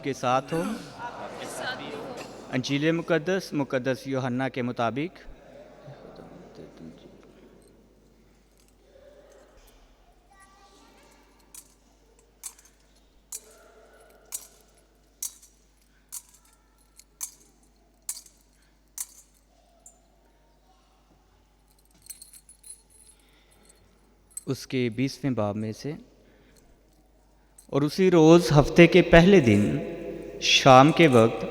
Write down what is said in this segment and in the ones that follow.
آپ کے ساتھ ہو۔ انجیل مقدس یوحنا کے مطابق۔ اس کے 20ویں باب میں سے، اور اسی روز ہفتے کے پہلے دن شام کے وقت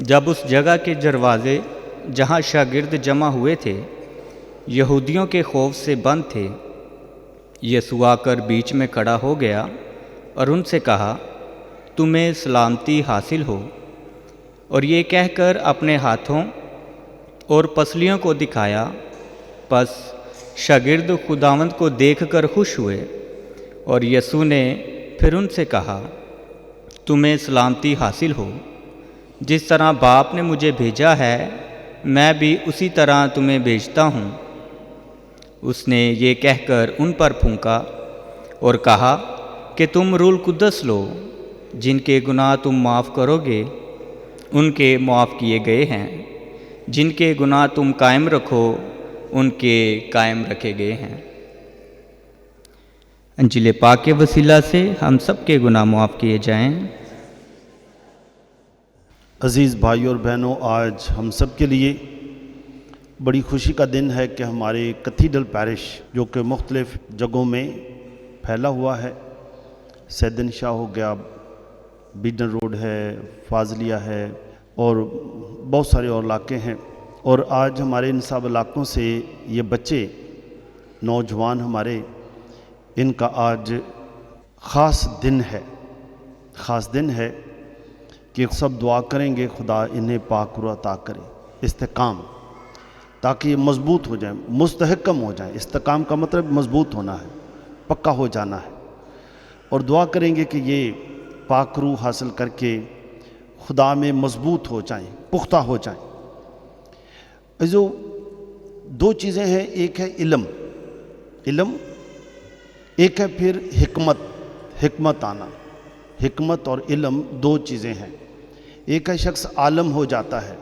جب اس جگہ کے دروازے جہاں شاگرد جمع ہوئے تھے یہودیوں کے خوف سے بند تھے، یسوع آ کر بیچ میں کھڑا ہو گیا اور ان سے کہا، تمہیں سلامتی حاصل ہو، اور یہ کہہ کر اپنے ہاتھوں اور پسلیوں کو دکھایا۔ پس شاگرد خداوند کو دیکھ کر خوش ہوئے، اور یسوع نے پھر ان سے کہا، تمہیں سلامتی حاصل ہو، جس طرح باپ نے مجھے بھیجا ہے میں بھی اسی طرح تمہیں بھیجتا ہوں۔ اس نے یہ کہہ کر ان پر پھونکا اور کہا کہ تم روح القدس لو، جن کے گناہ تم معاف کرو گے ان کے معاف کیے گئے ہیں، جن کے گناہ تم قائم رکھو ان کے قائم رکھے گئے ہیں۔ انجیل پاک کے وسیلہ سے ہم سب کے گناہ معاف کیے جائیں۔ عزیز بھائی اور بہنوں، آج ہم سب کے لیے بڑی خوشی کا دن ہے کہ ہمارے کیتھیڈرل پیرش جو کہ مختلف جگہوں میں پھیلا ہوا ہے، سیدن شاہ ہو گیا، بیڈن روڈ ہے، فاضلیہ ہے، اور بہت سارے اور علاقے ہیں، اور آج ہمارے ان سب علاقوں سے یہ بچے نوجوان ہمارے، ان کا آج خاص دن ہے کہ سب دعا کریں گے خدا انہیں پاک روح عطا کرے، استحکام، تاکہ یہ مضبوط ہو جائیں، مستحکم ہو جائیں۔ استحکام کا مطلب مضبوط ہونا ہے، پکا ہو جانا ہے، اور دعا کریں گے کہ یہ پاک روح حاصل کر کے خدا میں مضبوط ہو جائیں، پختہ ہو جائیں۔ جو دو چیزیں ہیں، ایک ہے علم، ایک ہے پھر حکمت آنا۔ حکمت اور علم دو چیزیں ہیں۔ ایک ہے شخص عالم ہو جاتا ہے،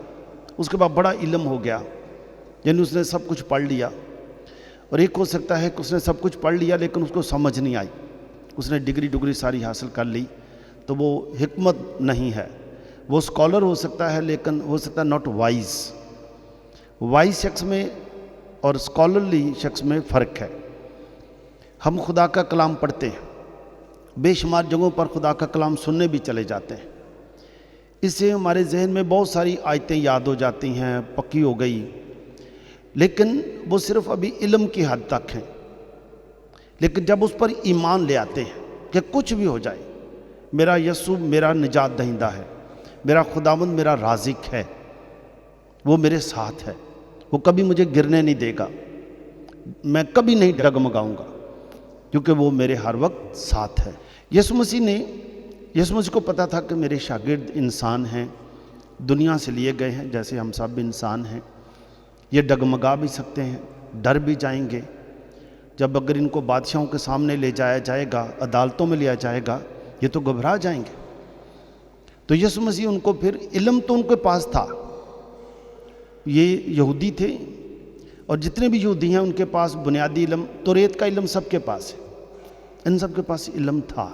اس کے بعد بڑا علم ہو گیا، یعنی اس نے سب کچھ پڑھ لیا، اور ایک ہو سکتا ہے کہ اس نے سب کچھ پڑھ لیا لیکن اس کو سمجھ نہیں آئی، اس نے ڈگری ساری حاصل کر لی، تو وہ حکمت نہیں ہے۔ وہ اسکالر ہو سکتا ہے لیکن ہو سکتا ہے ناٹ وائز شخص میں اور اسکالرلی شخص میں فرق ہے۔ ہم خدا کا کلام پڑھتے ہیں، بے شمار جگہوں پر خدا کا کلام سننے بھی چلے جاتے ہیں، اس سے ہمارے ذہن میں بہت ساری آیتیں یاد ہو جاتی ہیں، پکی ہو گئی، لیکن وہ صرف ابھی علم کی حد تک ہیں۔ لیکن جب اس پر ایمان لے آتے ہیں کہ کچھ بھی ہو جائے، میرا یسوع میرا نجات دہندہ ہے، میرا خداوند میرا رازق ہے، وہ میرے ساتھ ہے، وہ کبھی مجھے گرنے نہیں دے گا، میں کبھی نہیں ڈگمگاؤں گا، کیونکہ وہ میرے ہر وقت ساتھ ہے۔ یسوع مسیح کو پتا تھا کہ میرے شاگرد انسان ہیں، دنیا سے لیے گئے ہیں، جیسے ہم سب انسان ہیں، یہ ڈگمگا بھی سکتے ہیں، ڈر بھی جائیں گے۔ جب اگر ان کو بادشاہوں کے سامنے لے جایا جائے گا، عدالتوں میں لیا جائے گا، یہ تو گھبرا جائیں گے۔ تو یسوع مسیح ان کو پھر علم تو ان کے پاس تھا، یہ یہودی تھے، اور جتنے بھی یہودی ہیں ان کے پاس بنیادی علم، توریت کا علم سب کے پاس ہے، ان سب کے پاس علم تھا،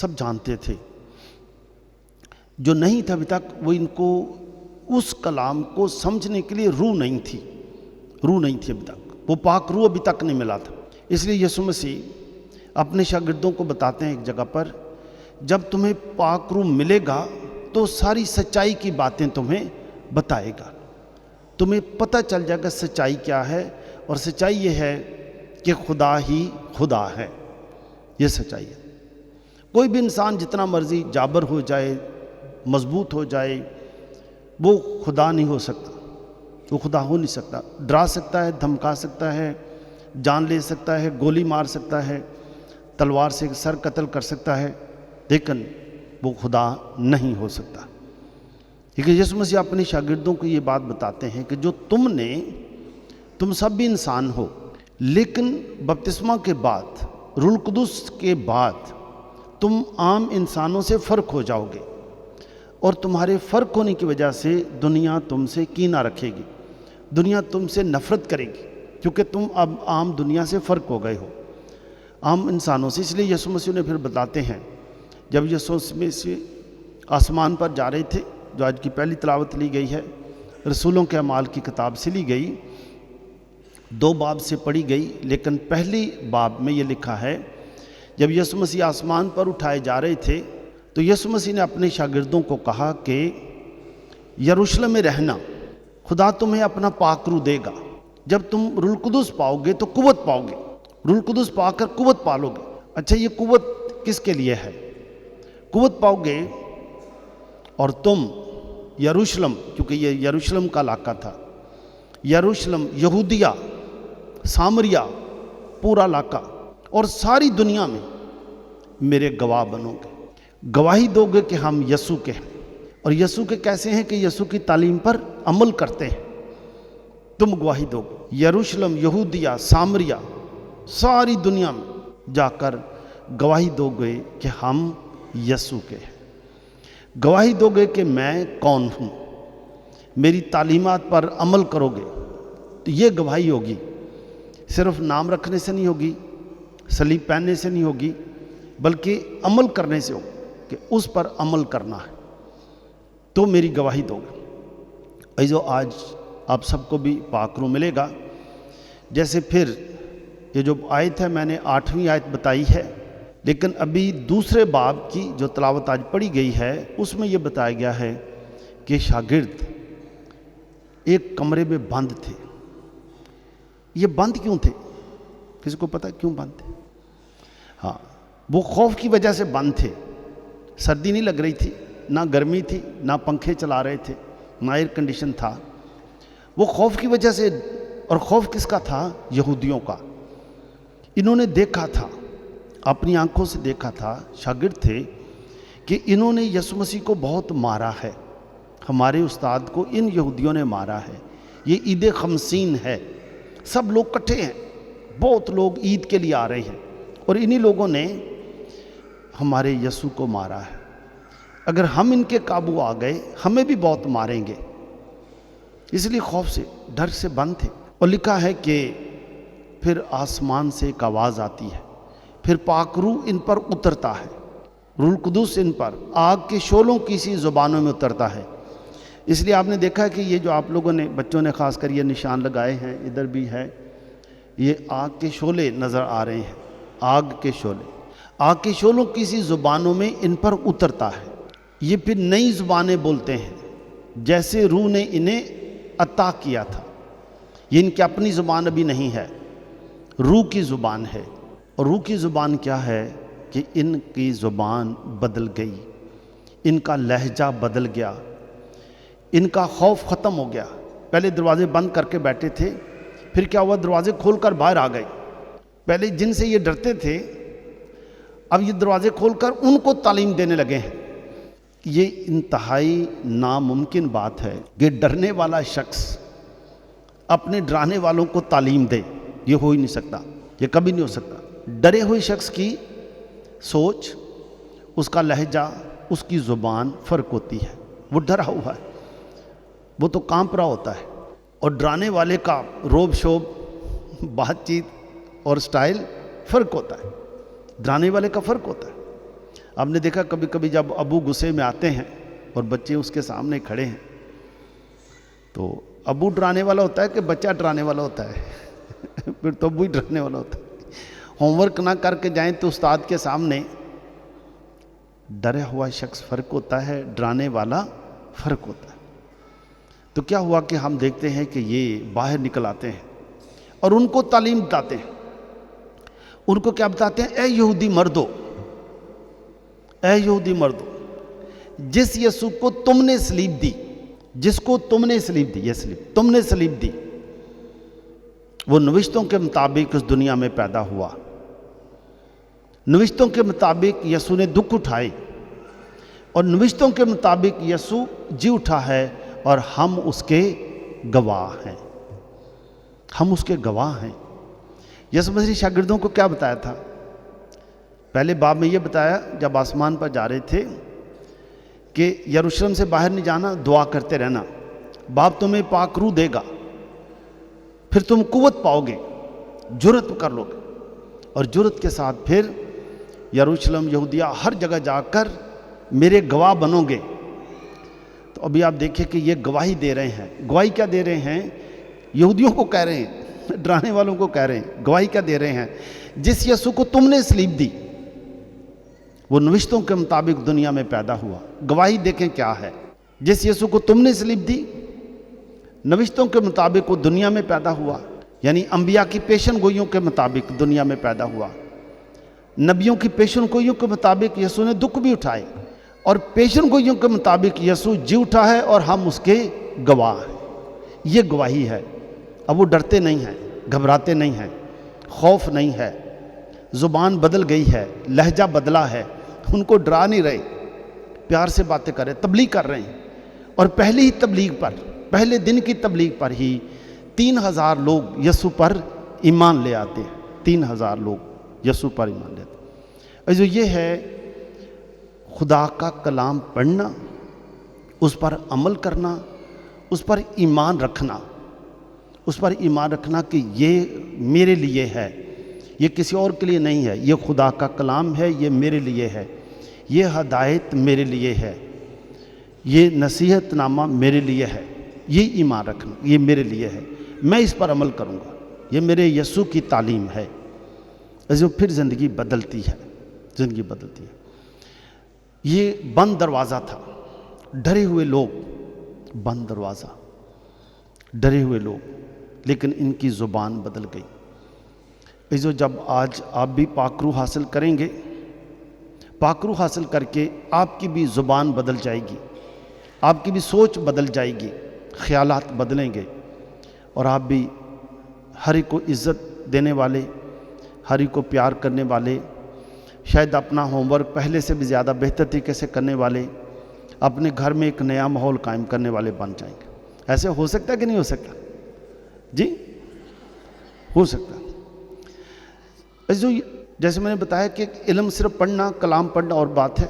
سب جانتے تھے۔ جو نہیں تھا ابھی تک، وہ ان کو اس کلام کو سمجھنے کے لیے روح نہیں تھی ابھی تک، وہ پاک روح ابھی تک نہیں ملا تھا۔ اس لیے یسوع مسیح اپنے شاگردوں کو بتاتے ہیں ایک جگہ پر، جب تمہیں پاک روح ملے گا تو ساری سچائی کی باتیں تمہیں بتائے گا، تمہیں پتہ چل جائے گا سچائی کیا ہے، اور سچائی یہ ہے کہ خدا ہی خدا ہے، یہ سچائی ہے۔ کوئی بھی انسان جتنا مرضی جابر ہو جائے، مضبوط ہو جائے، وہ خدا نہیں ہو سکتا، وہ خدا ہو نہیں سکتا۔ ڈرا سکتا ہے، دھمکا سکتا ہے، جان لے سکتا ہے، گولی مار سکتا ہے، تلوار سے سر قتل کر سکتا ہے، لیکن وہ خدا نہیں ہو سکتا۔ کیونکہ یسوع مسیح اپنے شاگردوں کو یہ بات بتاتے ہیں کہ جو تم سب بھی انسان ہو، لیکن بپتسمہ کے بعد، روح القدس کے بعد تم عام انسانوں سے فرق ہو جاؤ گے، اور تمہارے فرق ہونے کی وجہ سے دنیا تم سے کینہ رکھے گی، دنیا تم سے نفرت کرے گی، کیونکہ تم اب عام دنیا سے فرق ہو گئے ہو، عام انسانوں سے۔ اس لیے یسوع مسیح نے پھر بتاتے ہیں، جب یسوع مسیح آسمان پر جا رہے تھے، جو آج کی پہلی تلاوت لی گئی ہے رسولوں کے اعمال کی کتاب سے لی گئی، 2 باب سے پڑھی گئی، لیکن پہلی باب میں یہ لکھا ہے، جب یسوع مسیح آسمان پر اٹھائے جا رہے تھے تو یسوع مسیح نے اپنے شاگردوں کو کہا کہ یروشلم میں رہنا، خدا تمہیں اپنا پاک روح دے گا، جب تم روح القدس پاؤ گے تو قوت پاؤ گے، روح القدس پا کر قوت پالو گے۔ اچھا، یہ قوت کس کے لیے ہے؟ قوت پاؤ گے اور تم یروشلم، کیونکہ یہ یروشلم کا علاقہ تھا، یروشلم، یہودیہ، سامریہ، پورا علاقہ اور ساری دنیا میں میرے گواہ بنو گے، گواہی دو گے کہ ہم یسوع کے ہیں۔ اور یسوع کے کیسے ہیں؟ کہ یسوع کی تعلیم پر عمل کرتے ہیں، تم گواہی دو گے۔ یروشلم، یہودیہ، سامریہ، ساری دنیا میں جا کر گواہی دو گے کہ ہم یسوع کے ہیں، گواہی دو گے کہ میں کون ہوں، میری تعلیمات پر عمل کرو گے تو یہ گواہی ہوگی، صرف نام رکھنے سے نہیں ہوگی، صلیب پہننے سے نہیں ہوگی، بلکہ عمل کرنے سے ہوگی کہ اس پر عمل کرنا ہے، تو میری گواہی دو گے۔ ایزو آج آپ سب کو بھی پاک روح ملے گا۔ جیسے پھر یہ جو آیت ہے میں نے 8ویں آیت بتائی ہے، لیکن ابھی دوسرے باب کی جو تلاوت آج پڑھی گئی ہے اس میں یہ بتایا گیا ہے کہ شاگرد ایک کمرے میں بند تھے۔ یہ بند کیوں تھے؟ کسی کو پتہ کیوں بند تھے؟ ہاں، وہ خوف کی وجہ سے بند تھے۔ سردی نہیں لگ رہی تھی، نہ گرمی تھی، نہ پنکھے چلا رہے تھے، نہ ایئر کنڈیشن تھا۔ وہ خوف کی وجہ سے، اور خوف کس کا تھا؟ یہودیوں کا۔ انہوں نے دیکھا تھا، اپنی آنکھوں سے دیکھا تھا، شاگرد تھے کہ انہوں نے یسوع مسیح کو بہت مارا ہے، ہمارے استاد کو ان یہودیوں نے مارا ہے۔ یہ عید خمسین ہے، سب لوگ کٹھے ہیں، بہت لوگ عید کے لیے آ رہے ہیں، اور انہی لوگوں نے ہمارے یسوع کو مارا ہے۔ اگر ہم ان کے قابو آ گئے ہمیں بھی بہت ماریں گے، اس لیے خوف سے، ڈر سے بند تھے۔ اور لکھا ہے کہ پھر آسمان سے ایک آواز آتی ہے، پھر پاک روح ان پر اترتا ہے، روح القدس ان پر آگ کے شعلوں کی سی زبانوں میں اترتا ہے۔ اس لیے آپ نے دیکھا کہ یہ جو آپ لوگوں نے، بچوں نے خاص کر یہ نشان لگائے ہیں، ادھر بھی ہے، یہ آگ کے شعلے نظر آ رہے ہیں، آگ کے شعلے، آگ کے شعلوں کی سی زبانوں میں ان پر اترتا ہے۔ یہ پھر نئی زبانیں بولتے ہیں جیسے روح نے انہیں عطا کیا تھا۔ یہ ان کی اپنی زبان ابھی نہیں ہے، روح کی زبان ہے۔ اور روح کی زبان کیا ہے؟ کہ ان کی زبان بدل گئی، ان کا لہجہ بدل گیا، ان کا خوف ختم ہو گیا۔ پہلے دروازے بند کر کے بیٹھے تھے، پھر کیا ہوا؟ دروازے کھول کر باہر آ گئے۔ پہلے جن سے یہ ڈرتے تھے، اب یہ دروازے کھول کر ان کو تعلیم دینے لگے ہیں۔ یہ انتہائی ناممکن بات ہے کہ ڈرنے والا شخص اپنے ڈرانے والوں کو تعلیم دے، یہ ہو ہی نہیں سکتا، یہ کبھی نہیں ہو سکتا۔ ڈرے ہوئے شخص کی سوچ، اس کا لہجہ، اس کی زبان فرق ہوتی ہے، وہ ڈرا ہوا ہے، وہ تو کانپ رہا ہوتا ہے، اور ڈرانے والے کا روب شوب، بات چیت اور سٹائل فرق ہوتا ہے، ڈرانے والے کا فرق ہوتا ہے۔ آپ نے دیکھا کبھی کبھی جب ابو غصے میں آتے ہیں اور بچے اس کے سامنے کھڑے ہیں، تو ابو ڈرانے والا ہوتا ہے کہ بچہ ڈرانے والا ہوتا ہے؟ پھر تو ابو ہی ڈرانے والا ہوتا ہے۔ ہوم ورک نہ کر کے جائیں تو استاد کے سامنے، ڈرا ہوا شخص فرق ہوتا ہے، ڈرانے والا فرق ہوتا ہے۔ تو کیا ہوا کہ ہم دیکھتے ہیں کہ یہ باہر نکل آتے ہیں اور ان کو تعلیم بتاتے ہیں۔ ان کو کیا بتاتے ہیں؟ اے یہودی مردو، اے یہودی مردو، جس یسوع کو تم نے صلیب دی، جس کو تم نے صلیب دی، یہ صلیب تم نے صلیب دی، وہ نوشتوں کے مطابق اس دنیا میں پیدا ہوا، نوشتوں کے مطابق یسوع نے دکھ اٹھائے، اور نوشتوں کے مطابق یسوع جی اٹھا ہے، اور ہم اس کے گواہ ہیں، ہم اس کے گواہ ہیں۔ یسوع مسیح شاگردوں کو کیا بتایا تھا؟ پہلے باب میں یہ بتایا جب آسمان پر جا رہے تھے کہ یروشلم سے باہر نہیں جانا, دعا کرتے رہنا, باپ تمہیں پاک روح دے گا, پھر تم قوت پاؤ گے, جرت کر لو گے, اور جرت کے ساتھ پھر یروشلم, یہودیہ, ہر جگہ جا کر میرے گواہ بنو گے. تو ابھی آپ دیکھیں کہ یہ گواہی دے رہے ہیں. گواہی کیا دے رہے ہیں؟ یہودیوں کو کہہ رہے ہیں, ڈرانے والوں کو کہہ رہے ہیں. گواہی کیا دے رہے ہیں؟ جس یسوع کو تم نے سلیب دی وہ نوشتوں کے مطابق دنیا میں پیدا ہوا. گواہی دیکھیں کیا ہے. جس یسوع کو تم نے سلیب دی نوشتوں کے مطابق وہ دنیا میں پیدا ہوا, یعنی انبیاء کی پیشن گوئیوں کے مطابق دنیا میں پیدا ہوا. نبیوں کی پیشن گوئیوں کے مطابق یسوع نے دکھ بھی اٹھائے, اور پیشن گوئیوں کے مطابق یسوع جی اٹھا ہے اور ہم اس کے گواہ ہیں. یہ گواہی ہے. اب وہ ڈرتے نہیں ہیں, گھبراتے نہیں ہیں, خوف نہیں ہے, زبان بدل گئی ہے, لہجہ بدلا ہے, ان کو ڈرا نہیں رہے, پیار سے باتیں کر رہے, تبلیغ کر رہے ہیں. اور پہلی ہی تبلیغ پر, پہلے دن کی تبلیغ پر ہی 3000 لوگ یسوع پر ایمان لے آتے ہیں. 3000 لوگ یسوع پر ایمان لے آتے ہیں. جو یہ ہے خدا کا کلام پڑھنا, اس پر عمل کرنا, اس پر ایمان رکھنا, اس پر ایمان رکھنا کہ یہ میرے لیے ہے, یہ کسی اور کے لیے نہیں ہے, یہ خدا کا کلام ہے, یہ میرے لیے ہے, یہ ہدایت میرے لیے ہے, یہ نصیحت نامہ میرے لیے ہے. یہ ایمان رکھنا, یہ میرے لیے ہے, میں اس پر عمل کروں گا, یہ میرے یسوع کی تعلیم ہے. جو پھر زندگی بدلتی ہے, زندگی بدلتی ہے. یہ بند دروازہ تھا, ڈرے ہوئے لوگ, بند دروازہ, ڈرے ہوئے لوگ, لیکن ان کی زبان بدل گئی. جو جب آج آپ بھی پاک روح حاصل کریں گے, پاک روح حاصل کر کے آپ کی بھی زبان بدل جائے گی, آپ کی بھی سوچ بدل جائے گی, خیالات بدلیں گے, اور آپ بھی ہر ایک کو عزت دینے والے, ہر ایک کو پیار کرنے والے, شاید اپنا ہوم ورک پہلے سے بھی زیادہ بہتر طریقے سے کرنے والے, اپنے گھر میں ایک نیا ماحول قائم کرنے والے بن جائیں گے. ایسے ہو سکتا ہے کہ نہیں ہو سکتا؟ جی ہو سکتا ہے. جو جیسے میں نے بتایا کہ علم صرف پڑھنا, کلام پڑھنا اور بات ہے,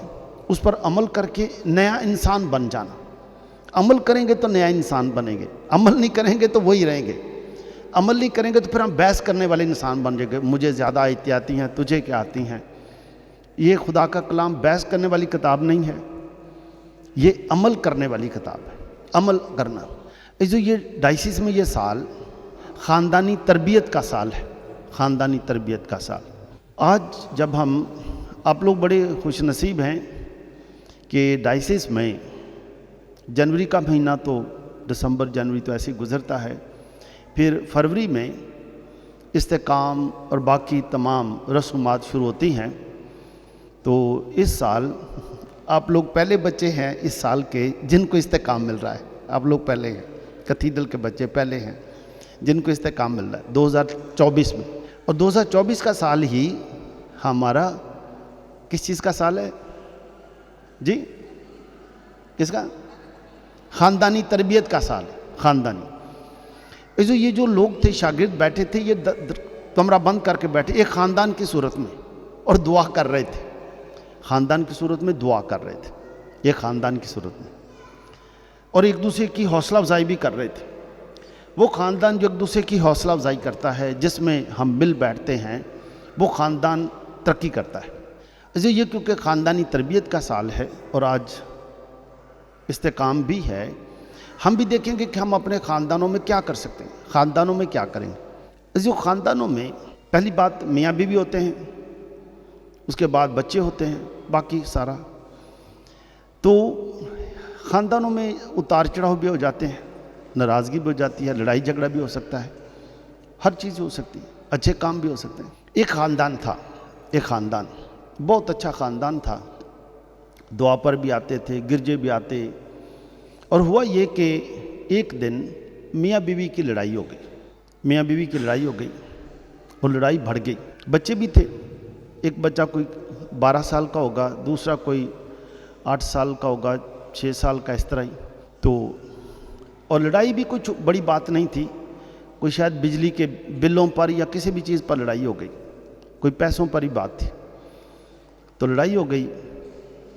اس پر عمل کر کے نیا انسان بن جانا. عمل کریں گے تو نیا انسان بنیں گے, عمل نہیں کریں گے تو وہی رہیں گے. عمل نہیں کریں گے تو پھر ہم بحث کرنے والے انسان بن جائیں گے, مجھے زیادہ آیتیں آتی ہیں, تجھے کیا آتی ہیں. یہ خدا کا کلام بحث کرنے والی کتاب نہیں ہے, یہ عمل کرنے والی کتاب ہے. عمل کرنا. جو یہ ڈائسس میں یہ سال خاندانی تربیت کا سال ہے, خاندانی تربیت کا سال. آج جب ہم, آپ لوگ بڑے خوش نصیب ہیں کہ ڈائسس میں جنوری کا مہینہ تو, دسمبر جنوری تو ایسے ہی گزرتا ہے, پھر فروری میں استحکام اور باقی تمام رسومات شروع ہوتی ہیں. تو اس سال آپ لوگ پہلے بچے ہیں اس سال کے جن کو استحکام مل رہا ہے. آپ لوگ پہلے ہیں, کیتھیڈرل کے بچے پہلے ہیں جن کو استحکام مل رہا ہے 2024 میں. اور 2024 کا سال ہی ہمارا کس چیز کا سال ہے جی؟ کس کا؟ خاندانی تربیت کا سال ہے. خاندانی. یہ جو لوگ تھے شاگرد بیٹھے تھے, یہ کمرہ بند کر کے بیٹھے ایک خاندان کی صورت میں, اور دعا کر رہے تھے. خاندان کی صورت میں دعا کر رہے تھے, ایک خاندان کی صورت میں, اور ایک دوسرے کی حوصلہ افزائی بھی کر رہے تھے. وہ خاندان جو ایک دوسرے کی حوصلہ افزائی کرتا ہے, جس میں ہم مل بیٹھتے ہیں, وہ خاندان ترقی کرتا ہے. یہ کیونکہ خاندانی تربیت کا سال ہے اور آج استحکام بھی ہے, ہم بھی دیکھیں گے کہ ہم اپنے خاندانوں میں کیا کر سکتے ہیں, خاندانوں میں کیا کریں گے. جو خاندانوں میں پہلی بات میاں بیوی ہوتے ہیں, اس کے بعد بچے ہوتے ہیں, باقی سارا. تو خاندانوں میں اتار چڑھاؤ بھی ہو جاتے ہیں, ناراضگی بھی ہو جاتی ہے, لڑائی جھگڑا بھی ہو سکتا ہے, ہر چیز ہو سکتی ہے, اچھے کام بھی ہو سکتے ہیں. ایک خاندان تھا, ایک خاندان بہت اچھا خاندان تھا, دعا پر بھی آتے تھے, گرجے بھی آتے. اور ہوا یہ کہ ایک دن میاں بیوی کی لڑائی ہو گئی, میاں بیوی کی لڑائی ہو گئی, اور لڑائی بڑھ گئی. بچے بھی تھے, ایک بچہ کوئی 12 سال کا ہوگا, دوسرا کوئی 8 سال کا ہوگا, 6 سال کا, اس طرح ہی. تو اور لڑائی بھی کچھ بڑی بات نہیں تھی, کوئی شاید بجلی کے بلوں پر یا کسی بھی چیز پر لڑائی ہو گئی, کوئی پیسوں پر ہی بات تھی. تو لڑائی ہو گئی,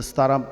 17,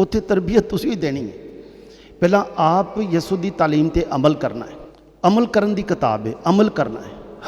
ਉੱਥੇ ਤਰਬੀਅਤ ਤੁਸੀਂ ਹੀ ਦੇਣੀ ਹੈ। ਪਹਿਲਾਂ ਆਪ ਯਿਸੂ ਦੀ ਤਾਲੀਮ ਤੇ ਅਮਲ ਕਰਨਾ ਹੈ। ਅਮਲ ਕਰਨ ਦੀ ਕਿਤਾਬ ਹੈ, ਅਮਲ ਕਰਨਾ ਹੈ।